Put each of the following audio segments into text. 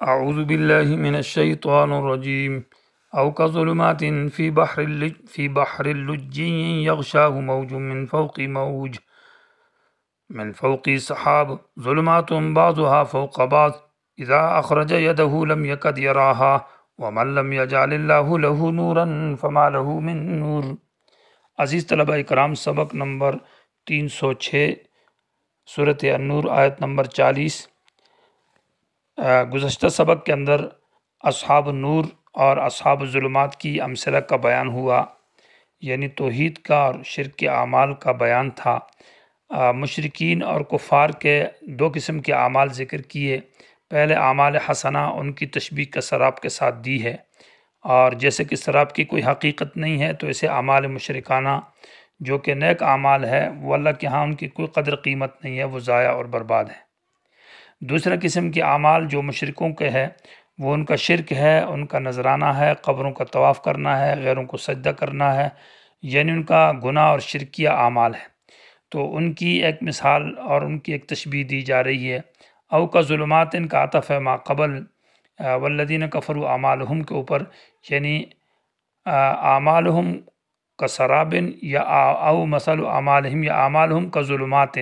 أعوذ بالله من الشيطان الرجيم أو كظلمات في بحر اللجي يغشاه موج من فوق سحاب ظلمات بعضها فوق بعض إذا أخرج يده لم يكد يراها ومن لم يجعل الله له نورا فما له من نور۔ عزیز طلبہ اکرام، سبق نمبر 306 سورۃ النور آیت نمبر 40۔ گزشتہ سبق کے اندر اصحاب النور اور اصحاب الظلمات کی امثلہ کا بیان ہوا، یعنی توحید کا اور شرک کے اعمال کا بیان تھا۔ مشرکین اور کفار کے دو قسم کے اعمال ذکر کیے۔ پہلے اعمال حسنہ، ان کی تشبیہ کا سراب کے ساتھ دی ہے، اور جیسے کہ سراب کی کوئی حقیقت نہیں ہے تو اسے اعمال مشرکانہ جو کہ نیک اعمال ہے وہ اللہ کے ہاں ان کی کوئی قدر قیمت نہیں ہے، وہ ضائع اور برباد ہے۔ دوسرا قسم کے اعمال جو مشرکوں کے ہے وہ ان کا شرک ہے، ان کا نذرانہ ہے، قبروں کا طواف کرنا ہے، غیروں کو سجدہ کرنا ہے، یعنی ان کا گناہ اور شرکیہ اعمال ہے۔ تو ان کی ایک مثال اور ان کی ایک تشبیہ دی جا رہی ہے۔ او کا ظلمات ان کا عطف ہے ما قبل والذین کفروا اعمالہم کے اوپر، یعنی اعمالہم کسرابن یا او مثل اعمالہم یا اعمالہم کظلمات،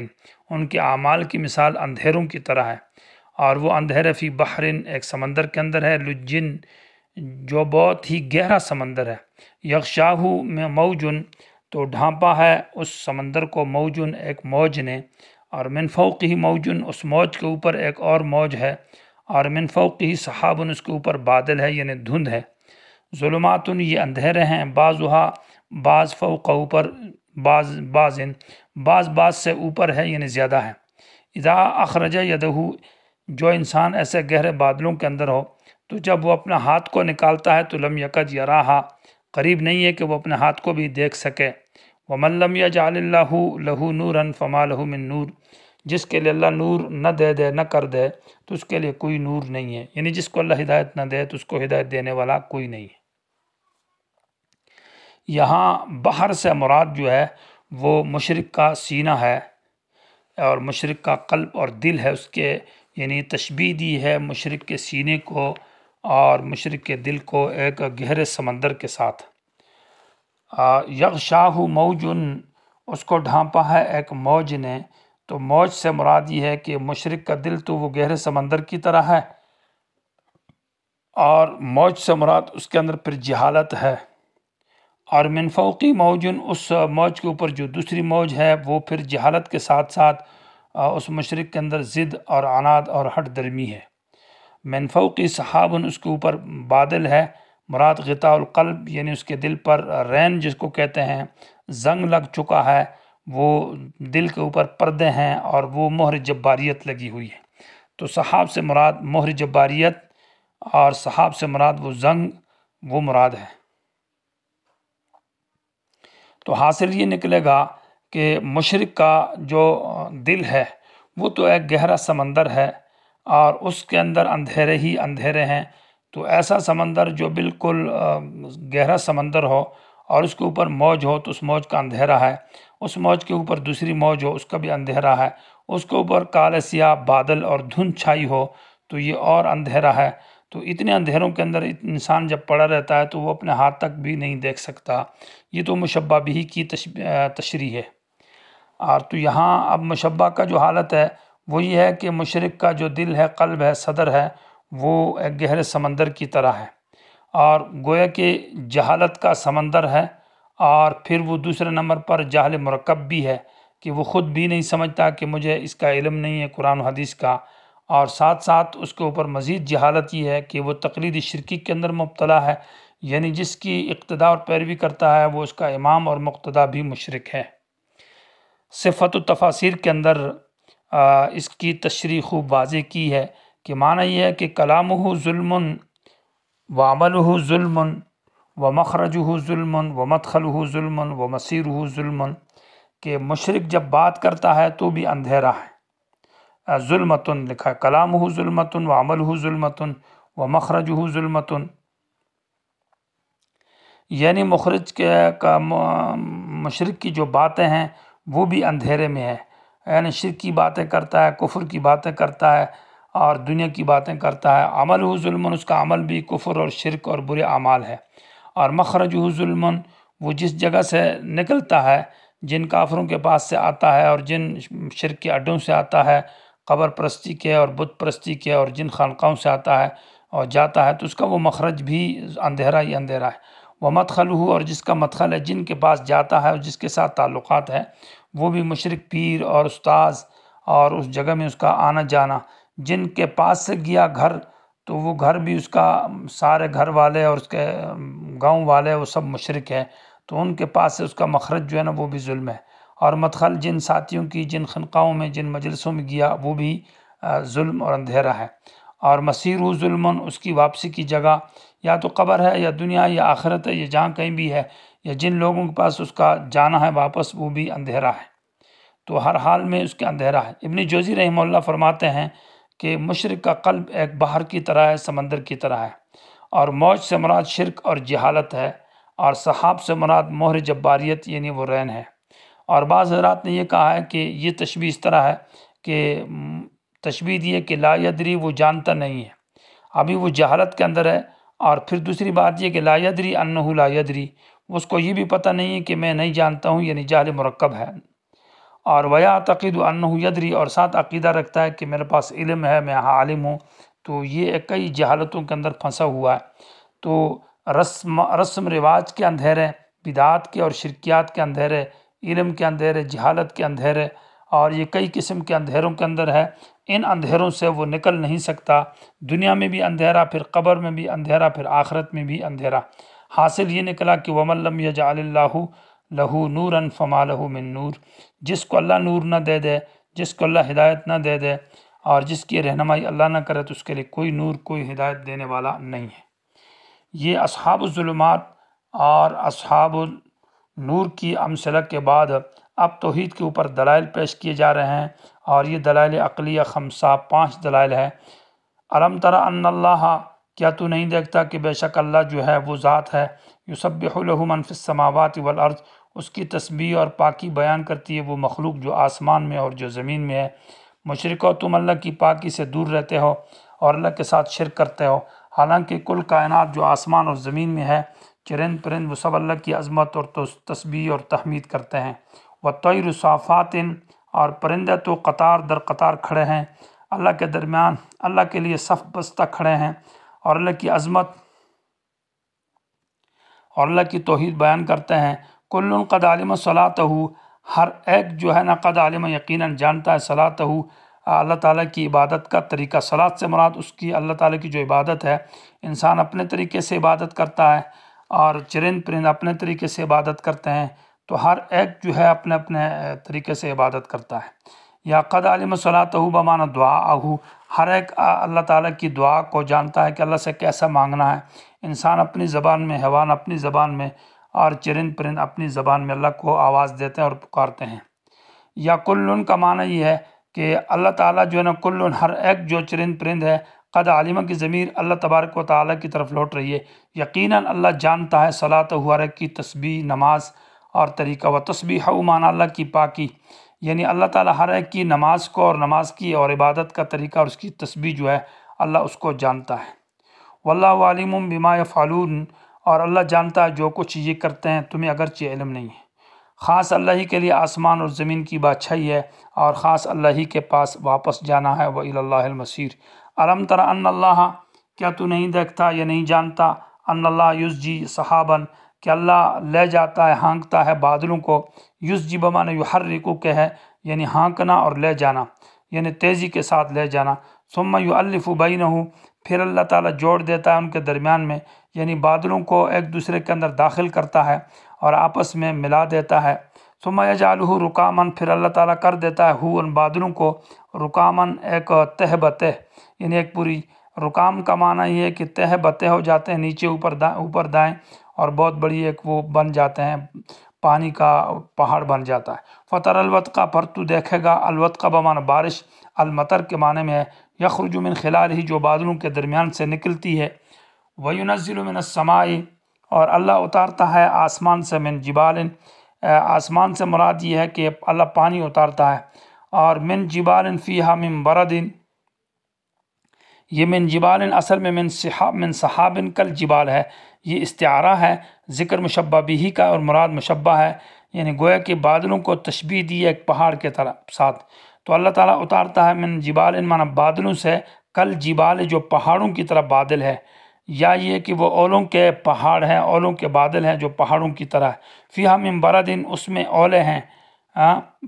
ان کے اعمال کی مثال اندھیروں کی طرح ہے، اور وہ اندھیرے فی بحرن ایک سمندر کے اندر ہے، لجن جو بہت ہی گہرا سمندر ہے، یغشاہ میں موجن تو ڈھانپا ہے اس سمندر کو، موجن ایک موج نے، اور من فوقہ موجن اس موج کے اوپر ایک اور موج ہے، اور من فوقہ سحابن اس کے اوپر بادل ہے یعنی دھند ہے، ظلماتن یہ اندھیرے ہیں، بعضها بعض فوق اوپر بعض سے اوپر ہے یعنی زیادہ ہے۔ اذا اخرج یدہ جو انسان ایسے گہرے بادلوں کے اندر ہو تو جب وہ اپنا ہاتھ کو نکالتا ہے تو لم یکد یراہا قریب نہیں ہے کہ وہ اپنے ہاتھ کو بھی دیکھ سکے۔ ومن لم یجعل اللہ لہ نورا فما لہ من نور، جس کے لیے اللہ نور نہ دے نہ کر دے تو اس کے لیے کوئی نور نہیں ہے، یعنی جس کو اللہ ہدایت نہ دے تو اس کو ہدایت دینے والا کوئی نہیں ہے۔ یہاں بحر سے مراد جو ہے وہ مشرک کا سینہ ہے اور مشرک کا قلب اور دل ہے، اس کے یعنی تشبیہ دی ہے مشرک کے سینے کو اور مشرک کے دل کو ایک گہرے سمندر کے ساتھ۔ یغشاہ موجن اس کو ڈھانپا ہے ایک موج نے، تو موج سے مراد یہ ہے کہ مشرک کا دل تو وہ گہرے سمندر کی طرح ہے، اور موج سے مراد اس کے اندر پھر جہالت ہے، اور من فوقی موجن اس موج کے اوپر جو دوسری موج ہے وہ پھر جہالت کے ساتھ ساتھ اس مشرک کے اندر ضد اور عناد اور ہٹ درمی ہے۔ من فوقی سحابن اس کے اوپر بادل ہے، مراد غطاء القلب یعنی اس کے دل پر رین جس کو کہتے ہیں زنگ لگ چکا ہے، وہ دل کے اوپر پردے ہیں اور وہ مہر جباریت لگی ہوئی ہے۔ تو سحاب سے مراد مہر جباریت اور سحاب سے مراد وہ زنگ، وہ مراد ہے۔ تو حاصل یہ نکلے گا کہ مشرک کا جو دل ہے وہ تو ایک گہرا سمندر ہے اور اس کے اندر اندھیرے ہی اندھیرے ہیں، تو ایسا سمندر جو بالکل گہرا سمندر ہو اور اس کے اوپر موج ہو تو اس موج کا اندھیرا ہے، اس موج کے اوپر دوسری موج ہو اس کا بھی اندھیرا ہے، اس کے اوپر کالے سیاہ بادل اور دھند چھائی ہو تو یہ اور اندھیرا ہے۔ تو اتنے اندھیروں کے اندر انسان جب پڑا رہتا ہے تو وہ اپنے ہاتھ تک بھی نہیں دیکھ سکتا، یہ تو مشبہ بھی کی تشریح ہے۔ اور تو یہاں اب مشبہ کا جو حالت ہے وہ یہ ہے کہ مشرک کا جو دل ہے، قلب ہے، صدر ہے، وہ ایک گہرے سمندر کی طرح ہے، اور گویا کہ جہالت کا سمندر ہے، اور پھر وہ دوسرے نمبر پر جہل مرکب بھی ہے کہ وہ خود بھی نہیں سمجھتا کہ مجھے اس کا علم نہیں ہے قرآن و حدیث کا، اور ساتھ ساتھ اس کے اوپر مزید جہالت یہ ہے کہ وہ تقلید شرکی کے اندر مبتلا ہے، یعنی جس کی اقتداء اور پیروی کرتا ہے وہ اس کا امام اور مقتدی بھی مشرک ہے۔ صفت التفاسیر کے اندر اس کی تشریح خوب واضح کی ہے کہ معنی یہ ہے کہ کلامہ ظلم وعملہ ظلم ومخرجہ ظلم ومدخلہ ظلم ومصیرہ ظلم، کہ مشرک جب بات کرتا ہے تو بھی اندھیرا ہے، ظلمتن لکھا ہے، کلامہ ظلمتن وعملہ ظلمتن ومخرجہ ظلمتن، یعنی مشرک کی جو باتیں ہیں وہ بھی اندھیرے میں ہے، یعنی شرک کی باتیں کرتا ہے، کفر کی باتیں کرتا ہے، اور دنیا کی باتیں کرتا ہے۔ عملہ ظلم، اس کا عمل بھی کفر اور شرک اور برے اعمال ہے۔ اور مخرجہ ظلم، وہ جس جگہ سے نکلتا ہے، جن کافروں کے پاس سے آتا ہے اور جن شرک کے اڈوں سے آتا ہے، قبر پرستی کے اور بت پرستی کے اور جن خانقاہوں سے آتا ہے اور جاتا ہے، تو اس کا وہ مخرج بھی اندھیرا ہی اندھیرا ہے۔ ومدخلہ، اور جس کا مدخل ہے، جن کے پاس جاتا ہے اور جس کے ساتھ تعلقات ہے، وہ بھی مشرک پیر اور استاذ اور اس جگہ میں اس کا آنا جانا۔ جن کے پاس سے گیا گھر، تو وہ گھر بھی اس کا سارے گھر والے اور اس کے گاؤں والے وہ سب مشرک ہیں، تو ان کے پاس سے اس کا مخرج جو ہے نا وہ بھی ظلم ہے۔ اور مدخل جن ساتھیوں کی، جن خنقاہوں میں، جن مجلسوں میں گیا، وہ بھی ظلم اور اندھیرا ہے۔ اور مسیرہ ظلم، اس کی واپسی کی جگہ یا تو قبر ہے یا دنیا یا آخرت ہے یا جہاں کہیں بھی ہے، یا جن لوگوں کے پاس اس کا جانا ہے واپس، وہ بھی اندھیرا ہے۔ تو ہر حال میں اس کے اندھیرا ہے۔ ابن جوزی رحمہ اللہ فرماتے ہیں کہ مشرک کا قلب ایک بحر کی طرح ہے، سمندر کی طرح ہے، اور موج سے مراد شرک اور جہالت ہے، اور سحاب سے مراد مہر جباریت یعنی وہ رین ہے۔ اور بعض حضرات نے یہ کہا ہے کہ یہ تشبیہ اس طرح ہے کہ تشبیہ دی ہے کہ لا یدری، وہ جانتا نہیں ہے، ابھی وہ جہالت کے اندر ہے۔ اور پھر دوسری بات یہ کہ لا یدری انہ لا یدری، اس کو یہ بھی پتہ نہیں ہے کہ میں نہیں جانتا ہوں، یعنی جہل مرکب ہے۔ اور ویعتقد انہ یدری، اور ساتھ عقیدہ رکھتا ہے کہ میرے پاس علم ہے، میں عالم ہوں۔ تو یہ کئی جہالتوں کے اندر پھنسا ہوا ہے۔ تو رسم رواج کے اندھیرے، بدعات کے اور شرکیات کے اندھیرے، علم کے اندھیرے، جہالت کے اندھیرے، اور یہ کئی قسم کے اندھیروں کے اندر ہے۔ ان اندھیروں سے وہ نکل نہیں سکتا۔ دنیا میں بھی اندھیرا، پھر قبر میں بھی اندھیرا، پھر آخرت میں بھی اندھیرا۔ حاصل یہ نکلا کہ وَمَن لَّمْ يَجْعَلِ اللَّهُ لَهُ نُورًا فَمَا لَهُ مِن نور، جس کو اللہ نور نہ دے دے، جس کو اللہ ہدایت نہ دے دے، اور جس کی رہنمائی اللہ نہ کرے، تو اس کے لیے کوئی نور، کوئی ہدایت دینے والا نہیں ہے۔ یہ اصحاب الظلمات اور اصحاب النور کی امثلہ کے بعد اب توحید کے اوپر دلائل پیش کیے جا رہے ہیں، اور یہ دلائل عقلیہ خمسہ، 5 دلائل ہے۔ الم تر ان اللہ، کیا تو نہیں دیکھتا کہ بے شک اللہ جو ہے وہ ذات ہے، یسبح له من فی السماوات والارض، اس کی تسبیح اور پاکی بیان کرتی ہے وہ مخلوق جو آسمان میں اور جو زمین میں ہے۔ مشرکو، تم اللہ کی پاکی سے دور رہتے ہو اور اللہ کے ساتھ شرک کرتے ہو، حالانکہ کل کائنات جو آسمان اور زمین میں ہے، چرند پرند، وہ سب اللہ کی عظمت اور تسبیح اور تحمید کرتے ہیں۔ والطیر صافات، اور پرندے تو قطار در قطار کھڑے ہیں اللہ کے درمیان، اللہ کے لیے صف بستہ کھڑے ہیں، اور اللہ کی عظمت اور اللہ کی توحید بیان کرتے ہیں۔ کل قد علم صلاتہ، ہر ایک جو ہے نا قد علم یقیناً جانتا ہے، صلاتہ اللہ تعالیٰ کی عبادت کا طریقہ۔ صلات سے مراد اس کی اللہ تعالیٰ کی جو عبادت ہے، انسان اپنے طریقے سے عبادت کرتا ہے اور چرند پرند اپنے طریقے سے عبادت کرتے ہیں، تو ہر ایک جو ہے اپنے اپنے طریقے سے عبادت کرتا ہے۔ یا قد علم صلاتہ بمعنی دعاءہ، ہر ایک اللہ تعالیٰ کی دعا کو جانتا ہے کہ اللہ سے کیسا مانگنا ہے۔ انسان اپنی زبان میں، حیوان اپنی زبان میں، اور چرند پرند اپنی زبان میں اللہ کو آواز دیتے ہیں اور پکارتے ہیں۔ یا کلن کا معنی یہ ہے کہ اللہ تعالیٰ جو ہے نا کلن، ہر ایک جو چرند پرند ہے، قد علمہ کی ضمیر اللہ تبارک و تعالیٰ کی طرف لوٹ رہی ہے۔ یقیناً اللہ جانتا ہے صلاتہ، ہر ایک کی تسبیح، نماز اور طریقہ۔ و تسبیح معنی اللہ کی پاکی، یعنی اللہ تعالیٰ ہر ایک کی نماز کو اور نماز کی اور عبادت کا طریقہ اور اس کی تسبیح جو ہے اللہ اس کو جانتا ہے۔ واللہ علیم بما یفعلون، اور اللہ جانتا ہے جو کچھ یہ کرتے ہیں، تمہیں اگرچہ علم نہیں ہے۔ خاص اللہ ہی کے لیے آسمان اور زمین کی بادشاہی ہے، اور خاص اللہ ہی کے پاس واپس جانا ہے۔ وَإِلَى اللَّهِ الْمَصِيرُ الم تر ان اللہ، کیا تو نہیں دیکھتا یا نہیں جانتا، ان اللہ یزجی صحاباً، کہ اللہ لے جاتا ہے، ہانکتا ہے بادلوں کو۔ یزجی بمعنی یحرکو کے ہے، یعنی ہانکنا اور لے جانا، یعنی تیزی کے ساتھ لے جانا۔ ثم یؤلف بینہ، پھر اللہ تعالیٰ جوڑ دیتا ہے ان کے درمیان میں، یعنی بادلوں کو ایک دوسرے کے اندر داخل کرتا ہے اور آپس میں ملا دیتا ہے۔ ثم یجعلہ رکاماً، پھر اللہ تعالیٰ کر دیتا ہے ان بادلوں کو رکاماً، ایک تہ بتہ، یعنی ایک پوری۔ رکام کا معنی یہ ہے کہ تہ بتہ ہو جاتے ہیں، نیچے اوپر دائیں، اور بہت بڑی ایک وہ بن جاتے ہیں، پانی کا پہاڑ بن جاتا ہے۔ فطر الودقہ، پر تو دیکھے گا، الودقہ بمعنی بارش، المطر کے معنی میں ہے، یخرج من خلالہ، جو بادلوں کے درمیان سے نکلتی ہے۔ وینزل من السماء، اور اللہ اتارتا ہے آسمان سے، من جبال، آسمان سے مراد یہ ہے کہ اللہ پانی اتارتا ہے، اور من جبال فیہا من برد، یہ من جبال اصل میں من صحابن کل جبال ہے، یہ استعارہ ہے ذکر مشبہ بھی کا، اور مراد مشبہ ہے، یعنی گویا کہ بادلوں کو تشبیہ دی ہے ایک پہاڑ کے طرح ساتھ۔ تو اللہ تعالیٰ اتارتا ہے من جبال مانا بادلوں سے، کل جبال جو پہاڑوں کی طرح بادل ہے، یا یہ کہ وہ اولوں کے پہاڑ ہیں، اولوں کے بادل ہیں جو پہاڑوں کی طرح ہے۔ فیہا من بردن، اس میں اولے ہیں،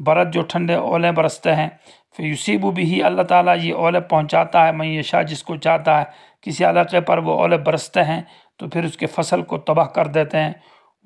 برد جو ٹھنڈے اولے برستے ہیں۔ فیصیب بھی، اللہ تعالیٰ یہ اولے پہنچاتا ہے من یشاء، جس کو چاہتا ہے، کسی علاقے پر وہ اولے برستے ہیں تو پھر اس کے فصل کو تباہ کر دیتے ہیں۔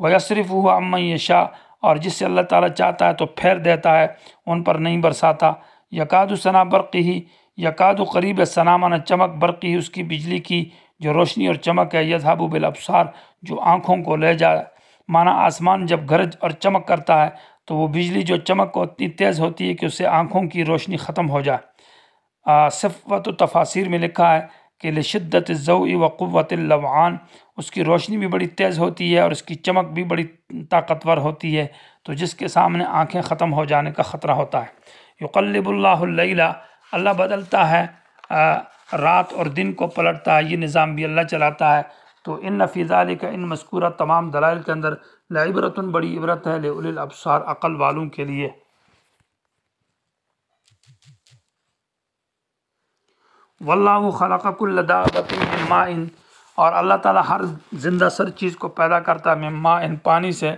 وَيَصْرِفُهُ عَمَّن يَشَاءُ، اور جس سے اللہ تعالیٰ چاہتا ہے تو پھیر دیتا ہے، ان پر نہیں برساتا۔ یکاد ثنا برقہ، یکاد قریب ثنا مانا چمک، برقی اس کی بجلی کی جو روشنی اور چمک ہے، یذھب بالابصار جو آنکھوں کو لے جائے، مانا آسمان جب گرج اور چمک کرتا ہے تو وہ بجلی جو چمک کو اتنی تیز ہوتی ہے کہ اس سے آنکھوں کی روشنی ختم ہو جائے۔ صفوت و تفاسیر میں لکھا ہے کہ لشدت الضوء و قوت اللمعان، اس کی روشنی بھی بڑی تیز ہوتی ہے اور اس کی چمک بھی بڑی طاقتور ہوتی ہے، تو جس کے سامنے آنکھیں ختم ہو جانے کا خطرہ ہوتا ہے۔ یقلب اللہ اللیل، اللہ بدلتا ہے رات اور دن کو پلٹتا ہے، یہ نظام بھی اللہ چلاتا ہے۔ تو ان فی ذالک، ان مذکورہ تمام دلائل کے اندر، لعبرۃ بڑی عبرت ہے، لأولی الابصار عقل والوں کے لیے۔ واللہ خلق کل دابۃ من ماء، اور اللہ تعالیٰ ہر زندہ سر چیز کو پیدا کرتا ہے من ماء، پانی سے۔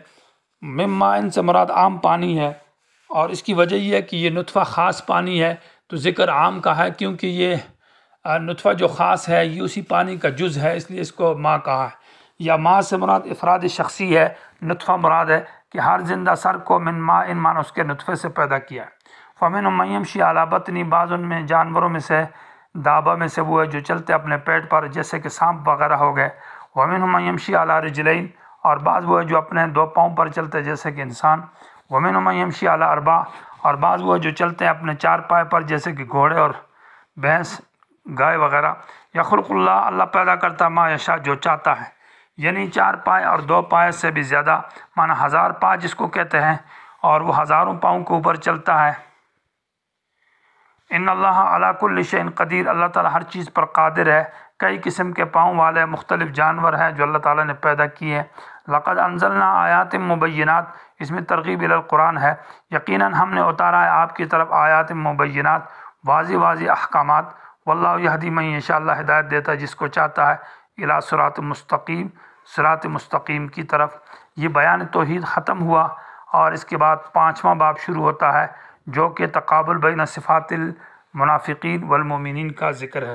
من ماء سے مراد عام پانی ہے، اور اس کی وجہ یہ ہے کہ یہ نطفہ خاص پانی ہے، تو ذکر عام کا ہے کیونکہ یہ نطفہ جو خاص ہے یہ اسی پانی کا جز ہے، اس لیے اس کو ماء کہا ہے۔ یا ماء سے مراد افراد شخصی ہے، نطفہ مراد ہے کہ ہر زندہ سر کو من ماء مانا اس کے نطفے سے پیدا کیا ہے۔ فمنهم من یمشی علی بطن، بعض ان میں جانوروں میں سے، دابہ میں سے وہ ہے جو چلتے اپنے پیٹ پر، جیسے کہ سانپ وغیرہ ہو گئے۔ ومنهم من یمشی علی رجلین، اور بعض وہ ہے جو اپنے دو پاؤں پر چلتے جیسے کہ انسان۔ ومنهم من یمشی علی اربع، اور بعض وہ ہے جو چلتے ہیں اپنے چار پائے پر جیسے کہ گھوڑے اور بھینس، گائے وغیرہ۔ یخلق اللہ، اللہ پیدا کرتا ما یشاء جو چاہتا ہے، یعنی چار پائے اور دو پائے سے بھی زیادہ، مانا 1000 پا جس کو کہتے ہیں، اور وہ ہزاروں پاؤں کے اوپر چلتا ہے۔ ان اللہ علی کل شیء قدیر، اللہ تعالیٰ ہر چیز پر قادر ہے۔ کئی قسم کے پاؤں والے مختلف جانور ہیں جو اللہ تعالیٰ نے پیدا کیے ہیں۔ لقد انزلنا آیات مبینات، اس میں ترغیب الی القرآن ہے، یقیناً ہم نے اتارا ہے آپ کی طرف آیات مبینات، واضح واضح احکامات۔ واللہ یہدی من یشاء، اللہ ہدایت دیتا ہے جس کو چاہتا ہے، الی صراط مستقیم، صراط مستقیم کی طرف۔ یہ بیان توحید ختم ہوا، اور اس کے بعد 5واں باب شروع ہوتا ہے جو کہ تقابل بین صفات المنافقین والمؤمنین کا ذکر ہے۔